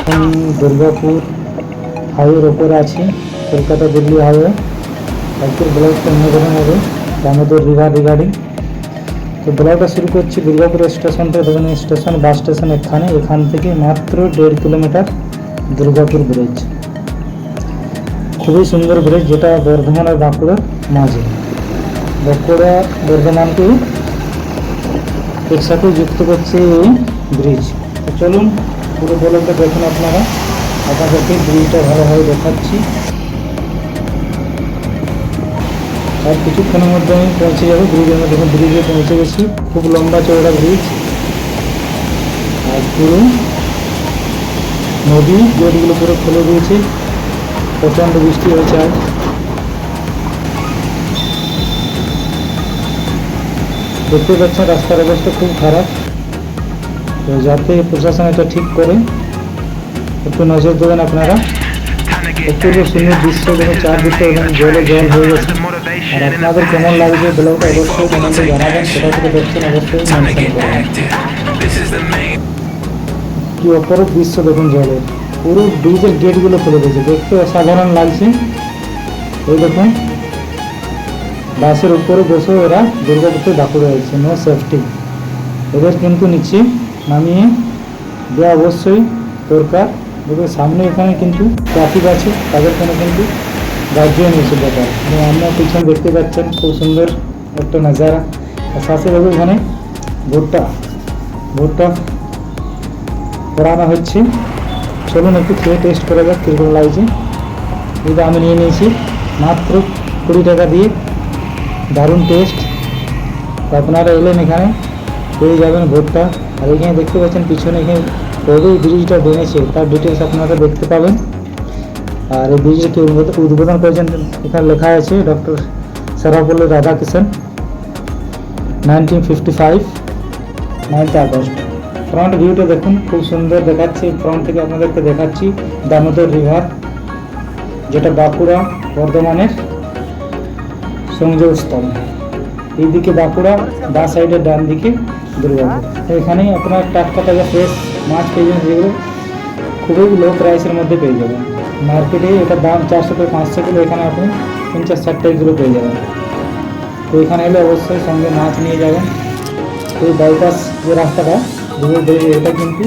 এখন দুর্গাপুর হাইওয়ের ওপরে আছি, কলকাতা দিল্লি হাইওয়ে। আজকের ব্লগটা অন্যরকম হবে, দামোদর রিভার রিগার্ডিং। তো ব্লগটা শুরু করছি দুর্গাপুর স্টেশন থেকে। দেখুন স্টেশন, বাস স্টেশন এখান থেকে মাত্র 1.5 কিলোমিটার দুর্গাপুর ব্রিজ। খুবই সুন্দর ব্রিজ, যেটা বর্ধমান আর বাঁকুড়ার মাঝে। বাঁকুড়া বর্ধমানকে একসাথে যুক্ত করছে এই ব্রিজ। তো চলুন পুরো ব্লগটা দেখুন আপনারা, আপনাদেরকে ব্রিজটা ভালোভাবে দেখাচ্ছি। আর কিছুক্ষণের মধ্যে আমি পৌঁছে যাবো ব্রিজের মধ্যে। দেখুন ব্রিজে পৌঁছে গেছি। খুব লম্বা চওড়া ব্রিজ, আর পুরো নদী গেটগুলো পুরো খুলে দিয়েছে। প্রচণ্ড বৃষ্টি হয়েছে আজ। দেখতে পাচ্ছেন রাস্তার অবস্থা খুব খারাপ, তো যাতে প্রশাসন এটা ঠিক করে একটু নজর দেবেন আপনারা। অপূর্ব সুন্দর দৃশ্য, দেখুন চারদিকে এবং জলে জল হয়ে গেছে। আর আপনাদের কেমন লাগছে ব্লগটা অবশ্যই কমেন্টে জানাবেন। কোথা থেকে দেখছেন অবশ্যই মেনশন করবেন। কি অপরূপ দৃশ্য দেখুন, জলে পুরো ব্রিজের গেটগুলো খুলে দিয়েছে, দেখতে অসাধারণ লাগছে। ওই দেখুন বাসের উপরে বসে এরা দুর্গাপুরে বাঁকুড়া হয়েছে, নো সেফটি। এদের কিন্তু নিচে নামিয়ে দেওয়া অবশ্যই দরকার। দেখুন সামনে এখানে কিন্তু ট্রাফিক আছে, তাদের কোনো কিন্তু রাজ্য নিয়েছে ব্যাপার। আমরা পিছনে দেখতে পাচ্ছেন খুব সুন্দর একটা নাজারা। আর সাথে দেখুন এখানে ভুট্টা পড়ানো হচ্ছে। চলুন একটু খেয়ে টেস্ট করা যাক কীরকম লাগছে। এটা আমি নিয়ে নিয়েছি মাত্র 20 টাকা দিয়ে, দারুণ টেস্ট। আপনারা এলেন এখানে পেয়ে যাবেন ভুট্টা। আর এখানে দেখতে পাচ্ছেন পিছনে এখানে কবে ব্রিজটা বেনেছে তার ডিটেলস আপনারা দেখতে পাবেন। আর এই ব্রিজকে উদ্বোধন করেছেন, এখানে লেখা আছে doctor Sarvepalli Radhakrishnan, 1955, 9 August. Front ভিউটা দেখুন খুব সুন্দর দেখাচ্ছে। ফ্রন্ট থেকে আপনাদেরকে দেখাচ্ছি দামোদর রিভার, যেটা বাঁকুড়া বর্ধমানের সংযোগস্থল। এইদিকে বাঁকুড়া, বাঁ সাইডের ডান দিকে দুর্গাপুর। এখানেই আপনার টাটকা টাটকা ফ্রেশ মাছ পেয়ে যাবেন, যেগুলো খুবই লো প্রাইসের মধ্যে পেয়ে যাবেন। মার্কেটে এটার দাম 400 থেকে 500 কিলো, এখানে আপনি 50-60 কিলো পেয়ে যাবেন। তো এখানে এলে অবশ্যই সঙ্গে মাছ নিয়ে যাবেন। তো বাইপাস যে রাস্তাটা এটা কিন্তু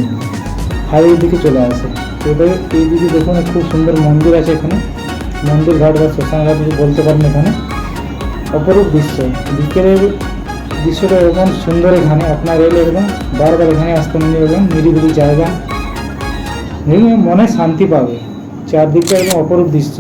হাইওয়ের দিকে চলে আসে। এবার এইদিকে দেখুন খুব সুন্দর মন্দির আছে এখানে, মন্দির ঘাট বা শ্মশান ঘাট যদি বলতে পারেন। এখানে অপরূপ দৃশ্য, বিকেলের দৃশ্যটা এরকম সুন্দর। এখানে আপনার এলে এরকম বারবার এখানে আসতে মনে করবেন, নিরিবিলি জায়গা, মনে শান্তি পাবে। চারদিকটা এরকম অপরূপ দৃশ্য।